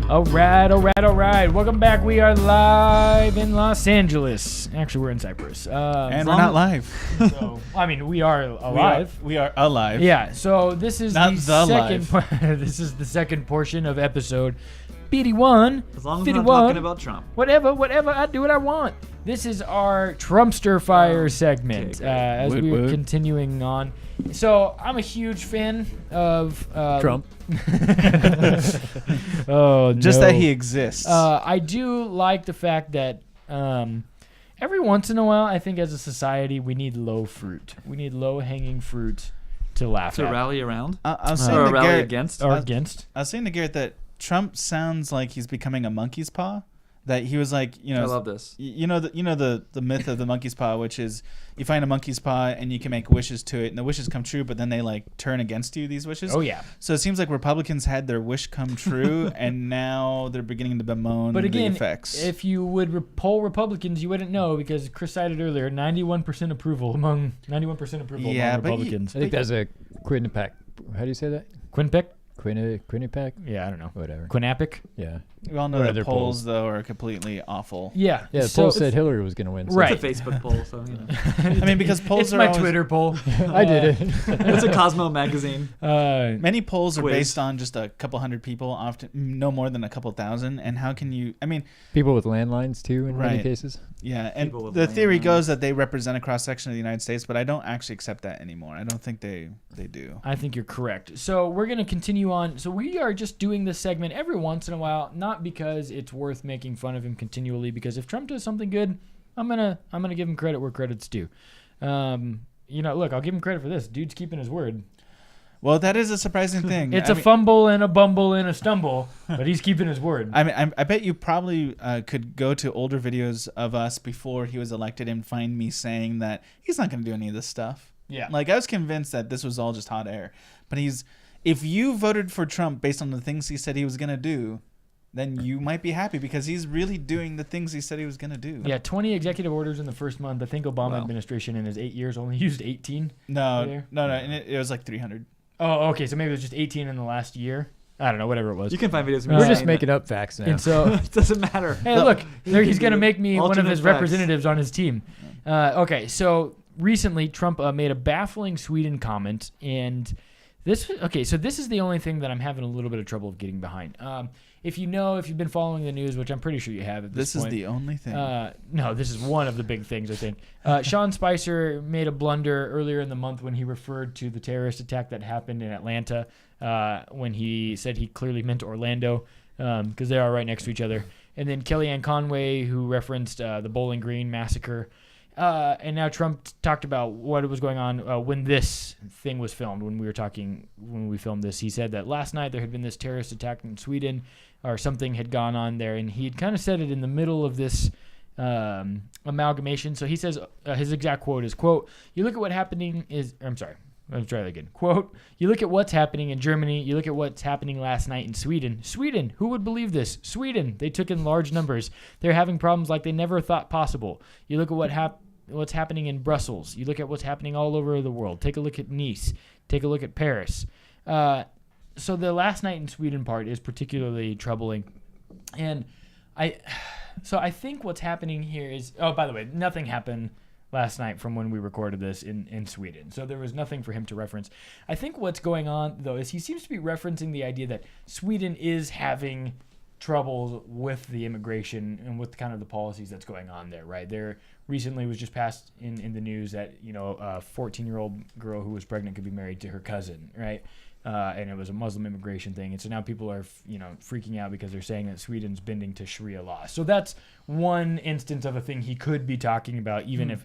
All right. Welcome back. We are live in Los Angeles. Actually, we're in Cyprus. And we're not live. So, I mean, we are alive. We are alive. Yeah. So this is Not the the second. This is the second portion of episode 51. As long as we're not talking about Trump. Whatever. I do what I want. This is our Trumpster Fire segment. Okay, As we're continuing on. So I'm a huge fan of Trump. Oh, Just no. that he exists. I do like the fact that every once in a while, I think as a society, we need low fruit. We need low-hanging fruit to laugh To at. rally around? I was saying Or to rally Garrett, against? Or against. I was saying to Garrett that Trump sounds like he's becoming a monkey's paw. That he was like, I love this. You know the myth of the monkey's paw, which is you find a monkey's paw and you can make wishes to it, and the wishes come true, but then they like turn against you. These wishes. Oh yeah. So it seems like Republicans had their wish come true, and now they're beginning to bemoan But again, the effects. if you would poll Republicans, you wouldn't know because Chris cited earlier 91% approval among Republicans. I think that's a Quinnipiac. How do you say that? Quinpic? Quinnipiac? Yeah, I don't know. Whatever. Quinapic? Yeah. we all know What that other polls polls? though are completely awful. Yeah. Yeah, the so poll said Hillary was going to win. So Right. It's a Facebook poll, so you know. I mean, because polls it's are my always, Twitter poll. I did it. It's a Cosmo magazine. Many polls are Quiz. based on just a couple hundred people, often no more than a couple thousand. And how can you? I mean, People with landlines, too, in many Right. cases. yeah. And People with the theory landlines. goes that they represent a cross section of the United States, but I don't actually accept that anymore. I don't think they do. I think you're correct. So we're going to continue on. So we are just doing this segment every once in a while, not because it's worth making fun of him continually, because if Trump does something good, I'm gonna give him credit where credit's due. Look, I'll give him credit for this. Dude's keeping his word. Well, that is a surprising thing. It's I a mean, fumble and a bumble and a stumble, but he's keeping his word. I mean, I bet you probably could go to older videos of us before he was elected and find me saying that he's not going to do any of this stuff. Yeah. Like, I was convinced that this was all just hot air. But if you voted for Trump based on the things he said he was going to do, then you might be happy because he's really doing the things he said he was going to do. Yeah, 20 executive orders in the first month. I think Obama Wow. administration in his 8 years only used 18. No. There. And it was like 300. Oh, okay. So maybe it was just 18 in the last year. I don't know, whatever it was. You can find videos of me We're saying just that. making up facts now. And so, It doesn't matter. hey, look, he's going to make me one of Alternate his facts. representatives on his team. Okay, so recently Trump made a baffling Sweden comment, and so this is the only thing that I'm having a little bit of trouble getting behind. If you've been following the news, which I'm pretty sure you have at this point. This is the only thing. No, this is one of the big things, I think. Sean Spicer made a blunder earlier in the month when he referred to the terrorist attack that happened in Atlanta when he said he clearly meant Orlando because they are right next to each other. And then Kellyanne Conway, who referenced the Bowling Green massacre. And now Trump talked about what was going on when this thing was filmed, when we filmed this. He said that last night there had been this terrorist attack in Sweden, or something had gone on there, and he had kind of said it in the middle of this amalgamation. So he says his exact quote is, quote, "You look at what happening is," I'm sorry, let's try that again. Quote, "You look at what's happening in Germany, you look at what's happening last night in Sweden. Sweden, who would believe this? Sweden, they took in large numbers. They're having problems like they never thought possible. You look at what's happening in Brussels. You look at what's happening all over the world. Take a look at Nice. Take a look at Paris." So the last night in Sweden part is particularly troubling. And I think what's happening here is, oh, by the way, nothing happened last night from when we recorded this in Sweden. So there was nothing for him to reference. I think what's going on, though, is he seems to be referencing the idea that Sweden is having troubles with the immigration and with kind of the policies that's going on there, right? There recently was just passed in the news that, a 14-year-old girl who was pregnant could be married to her cousin, right? And it was a Muslim immigration thing. And so now people are, freaking out because they're saying that Sweden's bending to Sharia law. So that's one instance of a thing he could be talking about, even if,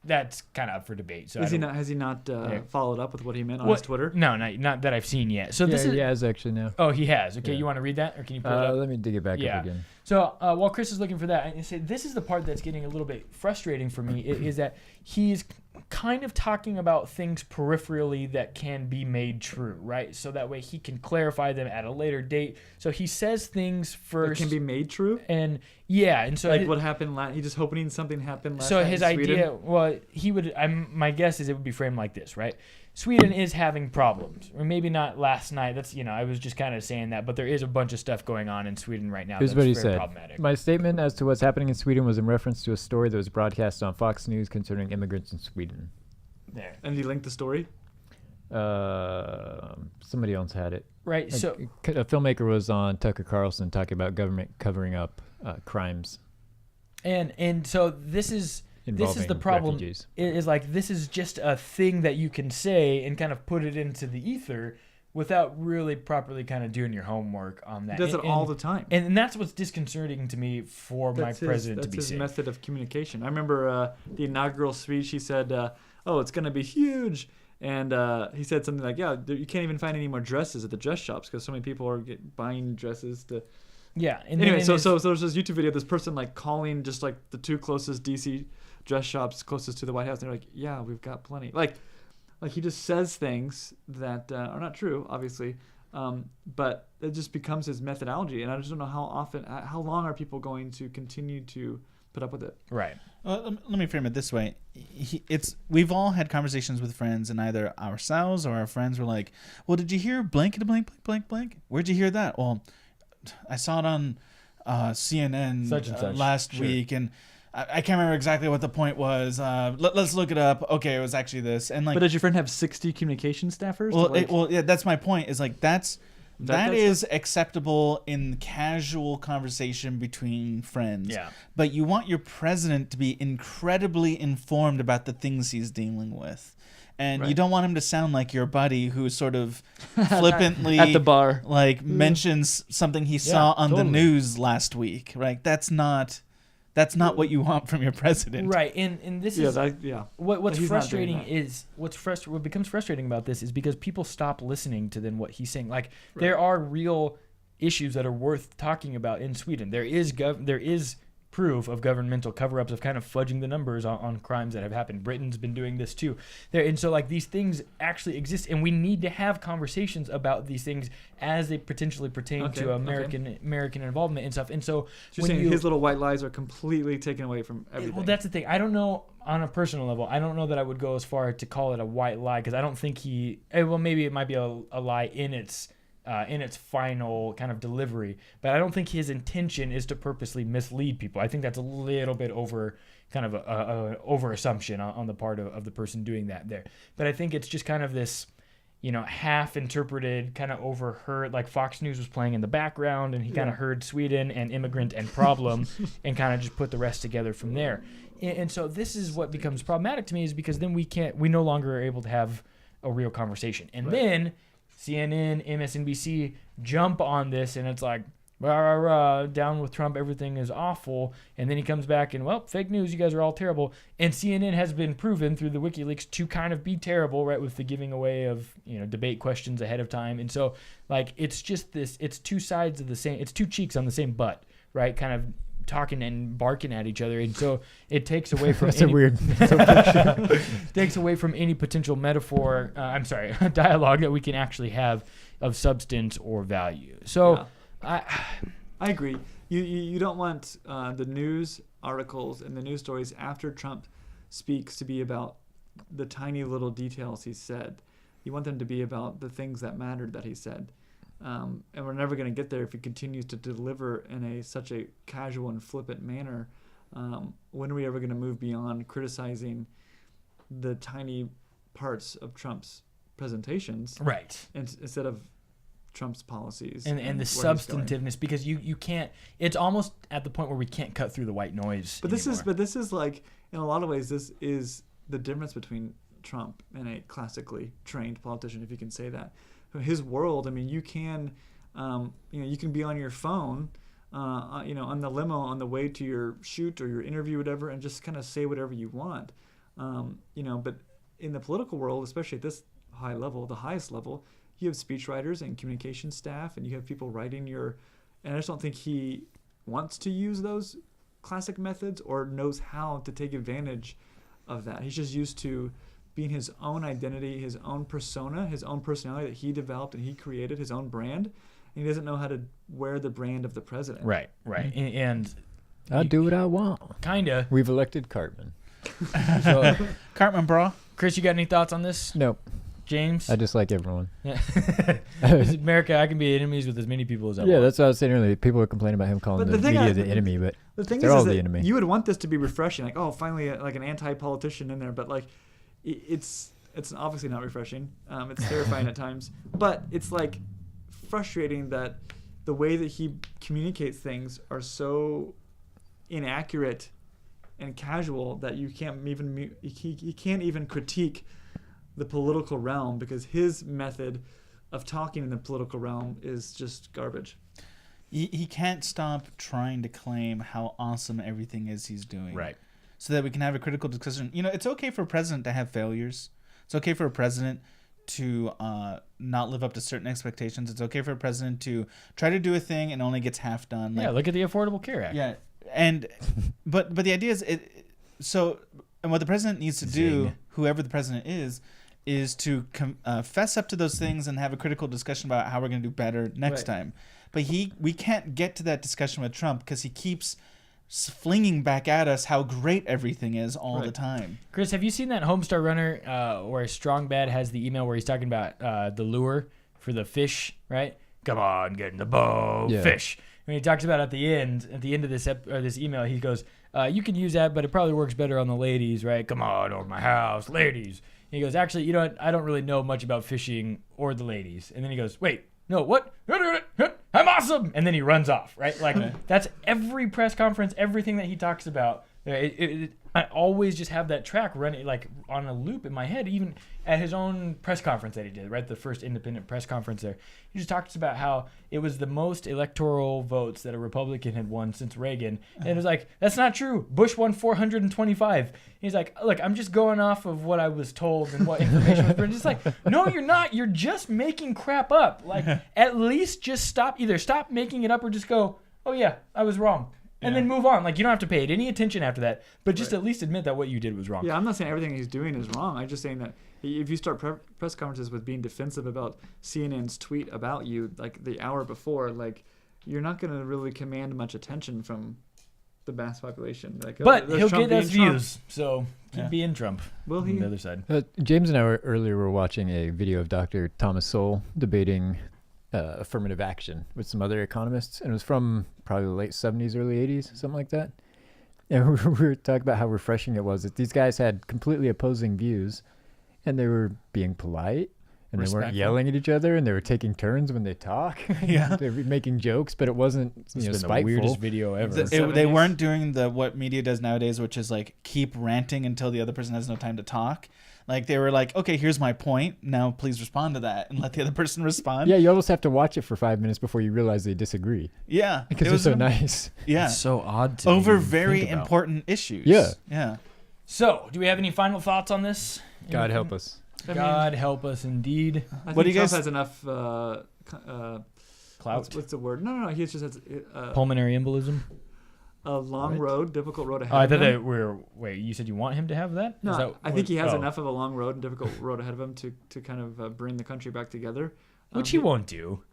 that's kind of up for debate. So Has he not followed up with what he meant on his Twitter? No, not that I've seen yet. So this is. He has actually now. Oh, he has. Okay, Yeah. You want to read that, or can you pull it up? Let me dig it back Yeah. up again. So while Chris is looking for that, I say this is the part that's getting a little bit frustrating for me. Is that he's kind of talking about things peripherally that can be made true, right? So that way he can clarify them at a later date. So he says things That first. can be made true. And yeah, and so Like what happened he just hoping something happened last so night his in Sweden? idea, well, he would. My guess is it would be framed like this, right? Sweden is having problems, or maybe not last night. That's I was just kind of saying that, but there is a bunch of stuff going on in Sweden right now. Here's that's what he very said. problematic. My statement as to what's happening in Sweden was in reference to a story that was broadcast on Fox News concerning immigrants in Sweden. There, And he linked the story. Somebody else had it. right? So A filmmaker was on Tucker Carlson talking about government covering up crimes and so this is involving the problem. refugees. Is like this is just a thing that you can say and kind of put it into the ether without really properly kind of doing your homework on that. He does it all the time. And that's what's disconcerting to me for my president to be That's his saying. method of communication. I remember the inaugural speech. He said, "Oh, it's going to be huge," and he said something like, "Yeah, you can't even find any more dresses at the dress shops because so many people are buying dresses to." Yeah. And Anyway, then so there's this YouTube video of this person like calling just like the two closest DC dress shops closest to the White House. And they're like, "Yeah, we've got plenty." Like he just says things that are not true, obviously, but it just becomes his methodology. And I just don't know how long are people going to continue to put up with it? right. Let me frame it this way. We've all had conversations with friends, and either ourselves or our friends were like, "Well, did you hear blank blank blank blank? Where'd you hear that?" Well, I saw it on CNN Such and such. last Sure. week, and I can't remember exactly what the point was. Let's look it up. Okay, it was actually this. And like, But does your friend have 60 communication staffers? well, yeah, that's my point. Is like that that's is acceptable in casual conversation between friends. Yeah. But you want your president to be incredibly informed about the things he's dealing with. And you Right. don't want him to sound like your buddy who sort of flippantly at the bar. like mentions something he saw on totally. the news last week, right? That's not what you want from your president. Right. And this Yeah, is what's He's not doing frustrating that. is what becomes frustrating about this is because people stop listening to then what he's saying. Like there are real issues that are worth talking about in Sweden. There is proof of governmental cover-ups of kind of fudging the numbers on crimes that have happened. Britain's been doing this too. And so like these things actually exist, and we need to have conversations about these things as they potentially pertain to American involvement and stuff. And so So you're saying his little white lies are completely taken away from everything. well, that's the thing. I don't know on a personal level. I don't know that I would go as far to call it a white lie because I don't think well, maybe it might be a lie in its final kind of delivery, but I don't think his intention is to purposely mislead people. I think that's a little bit over kind of a over assumption on the part of the person doing that there. But I think it's just kind of this, half interpreted, kind of overheard, like Fox News was playing in the background and he kind of heard Sweden and immigrant and problem and kind of just put the rest together from there. And so this is what becomes problematic to me is because then we no longer are able to have a real conversation. And then CNN, MSNBC jump on this, and it's like, rah, rah, rah, down with Trump, everything is awful. And then he comes back and, well, fake news, you guys are all terrible. And CNN has been proven through the WikiLeaks to kind of be terrible, right, with the giving away of, debate questions ahead of time. And so, like, it's just this, it's two sides of the same, it's two cheeks on the same butt, right, kind of talking and barking at each other, and so it takes away from takes away from any potential metaphor. Dialogue that we can actually have of substance or value. So, I agree. You don't want the news articles and the news stories after Trump speaks to be about the tiny little details he said. You want them to be about the things that mattered that he said. And we're never going to get there if he continues to deliver in such a casual and flippant manner. When are we ever going to move beyond criticizing the tiny parts of Trump's presentations, right, instead of Trump's policies and the substantiveness? Because you can't. It's almost at the point where we can't cut through the white noise. But this is like, in a lot of ways, this is the difference between Trump and a classically trained politician, if you can say that. His world, I mean, you can be on your phone, on the limo on the way to your shoot or your interview, whatever, and just kind of say whatever you want. But in the political world, especially at this high level, the highest level, you have speechwriters and communication staff, and you have people writing and I just don't think he wants to use those classic methods or knows how to take advantage of that. He's just used to being his own identity, his own persona, his own personality that he developed and he created, his own brand. And he doesn't know how to wear the brand of the president. Right. And I'll do what I want. kinda. We've elected Cartman. So, Cartman, bro. Chris, you got any thoughts on this? Nope. James? I just like everyone. Yeah. America, I can be enemies with as many people as I Yeah, want. that's what I was saying earlier. People are complaining about him calling But the the thing media I- the enemy, but The thing they're is all that the enemy. you would want this to be refreshing, like, oh, finally, like an anti-politician in there, but like, it's obviously not refreshing. It's terrifying at times, but it's like frustrating that the way that he communicates things are so inaccurate and casual that you can't even he can't even critique the political realm because his method of talking in the political realm is just garbage. He can't stop trying to claim how awesome everything is he's doing. Right. So that we can have a critical discussion. You know, it's okay for a president to have failures. It's okay for a president to not live up to certain expectations. It's okay for a president to try to do a thing and only gets half done. Yeah, look at the Affordable Care Act. Yeah, and but the idea is and what the president needs to do, Zing. whoever the president is to fess up to those things and have a critical discussion about how we're going to do better next time. But we can't get to that discussion with Trump because he keeps flinging back at us how great everything is all the time. Chris, have you seen that Homestar Runner where Strong Bad has the email where he's talking about the lure for the fish, right? Come on, get in the boat, fish. When he talks about at the end of this email, he goes, you can use that, but it probably works better on the ladies, right? Come on over my house, ladies. And he goes, actually, you know what? I don't really know much about fishing or the ladies. And then he goes, wait, no, what? I'm awesome. And then he runs off, right? Like that's every press conference, everything that he talks about. I always just have that track running like on a loop in my head, even at his own press conference that he did, right? The first independent press conference there. He just talks about how it was the most electoral votes that a Republican had won since Reagan. And it was like, that's not true. Bush won 425. He's like, look, I'm just going off of what I was told and what information was printed. It's like, no, you're not. You're just making crap up. Like, at least just stop making it up or just go, oh yeah, I was wrong. And then move on. Like, you don't have to pay it any attention after that, but just at least admit that what you did was wrong. Yeah, I'm not saying everything he's doing is wrong. I'm just saying that if you start press conferences with being defensive about CNN's tweet about you, like the hour before, like you're not going to really command much attention from the mass population. Like, but there's he'll Trump get us being Trump. views, so keep being Trump. Will on he? the other side. James and I were watching a video of Dr. Thomas Sowell debating affirmative action with some other economists, and it was from probably the late 70s, early 80s, something like that. And we were talking about how refreshing it was that these guys had completely opposing views, and they were being polite, and they weren't Respectful. yelling at each other, and they were taking turns when they talk. Yeah. They were making jokes, but it wasn't It's been spiteful. the weirdest video ever. They weren't doing what media does nowadays, which is like keep ranting until the other person has no time to talk. Like they were like, okay, here's my point. Now please respond to that and let the other person respond. Yeah, you almost have to watch it for 5 minutes before you realize they disagree. Yeah. Because It they're was so nice. Yeah. It's so odd to Over even very think about. important issues. Yeah. Yeah. So, do we have any final thoughts on this? God help us. God help us indeed. I What do think you Trump guys- has enough. Clout. What's the word? No. He just has Pulmonary embolism. a long road, difficult road ahead. Oh, I of thought him. that wait, you said you want him to have that? No, Is that I think he has oh. enough of a long road and difficult road ahead of him to kind of bring the country back together. Which he won't do.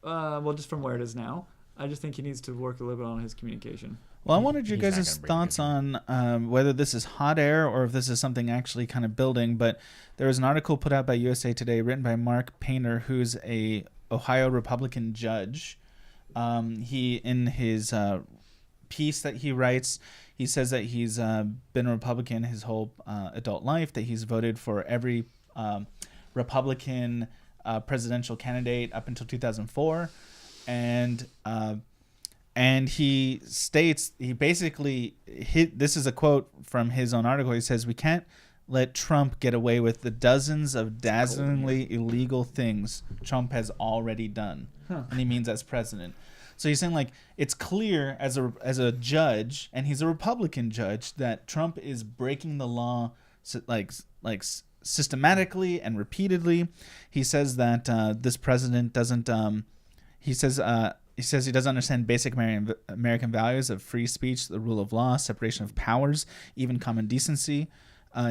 Well, just from where it is now. I just think he needs to work a little bit on his communication. Well, I wanted your He's not guys' gonna bring thoughts on whether this is hot air or if this is something actually kind of building. But there was an article put out by USA Today written by Mark Painter, who's a Ohio Republican judge. He, in his piece that he writes, he says that he's been a Republican his whole adult life, that he's voted for every Republican presidential candidate up until 2004. And he states, he basically this is a quote from his own article. He says, "We can't let Trump get away with the dozens of dazzlingly illegal things Trump has already done." And he means as president. So he's saying, like, it's clear as a judge, and he's a Republican judge, that Trump is breaking the law systematically and repeatedly. He says that this president doesn't he says he doesn't understand basic American values of free speech, the rule of law, separation of powers, even common decency.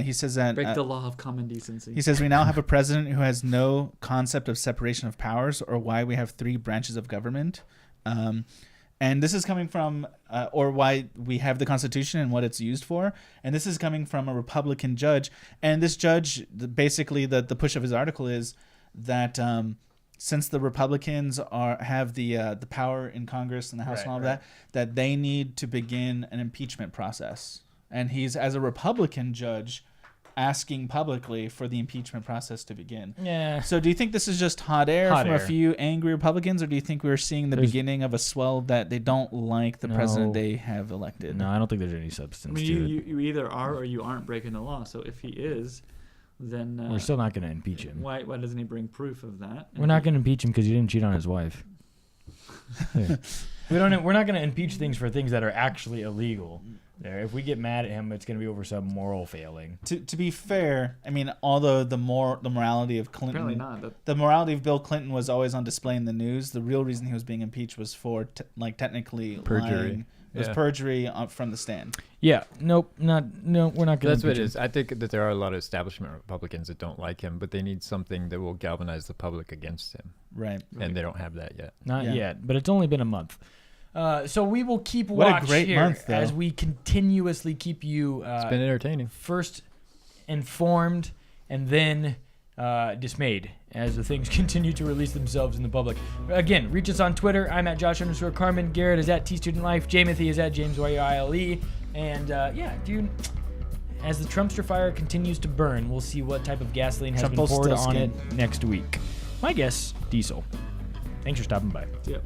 He says that Break the law of common decency. he says we now have a president who has no concept of separation of powers or why we have 3 branches of government. And this is coming from, or why we have the Constitution and what it's used for. And this is coming from a Republican judge. And this judge, basically, the push of his article is that since the Republicans have the power in Congress and the House and all of that they need to begin an impeachment process. And he's, as a Republican judge, asking publicly for the impeachment process to begin. Yeah. So do you think this is just hot air from a few angry Republicans, or do you think we're seeing the beginning of a swell that they don't like the president they have elected? No, I don't think there's any substance to it. You either are or you aren't breaking the law. So if he is, then We're still not going to impeach him. why doesn't he bring proof of that? We're not going to impeach him because he didn't cheat on his wife. Yeah. We're not going to impeach things for things that are actually illegal. There, if we get mad at him, it's going to be over some moral failing. To be fair, I mean, although the morality of Clinton, Apparently not. the morality of Bill Clinton was always on display in the news. The real reason he was being impeached was for technically Perjury. lying. It was perjury from the stand. Yeah. Nope. We're not going to. That's what it is. I think that there are a lot of establishment Republicans that don't like him, but they need something that will galvanize the public against him. Right. And they don't have that yet. Not yet, but it's only been a month. So we will keep What a watch great here month, though. as we continuously keep you It's been entertaining. first informed and then dismayed as the things continue to release themselves in the public. Again, reach us on Twitter. I'm at Josh_Carmen. Garrett is at TStudentLife. Jamothy is at JamesYile. And as the Trumpster Fire continues to burn, we'll see what type of gasoline has been poured on it next week. My guess, diesel. Thanks for stopping by. Yep.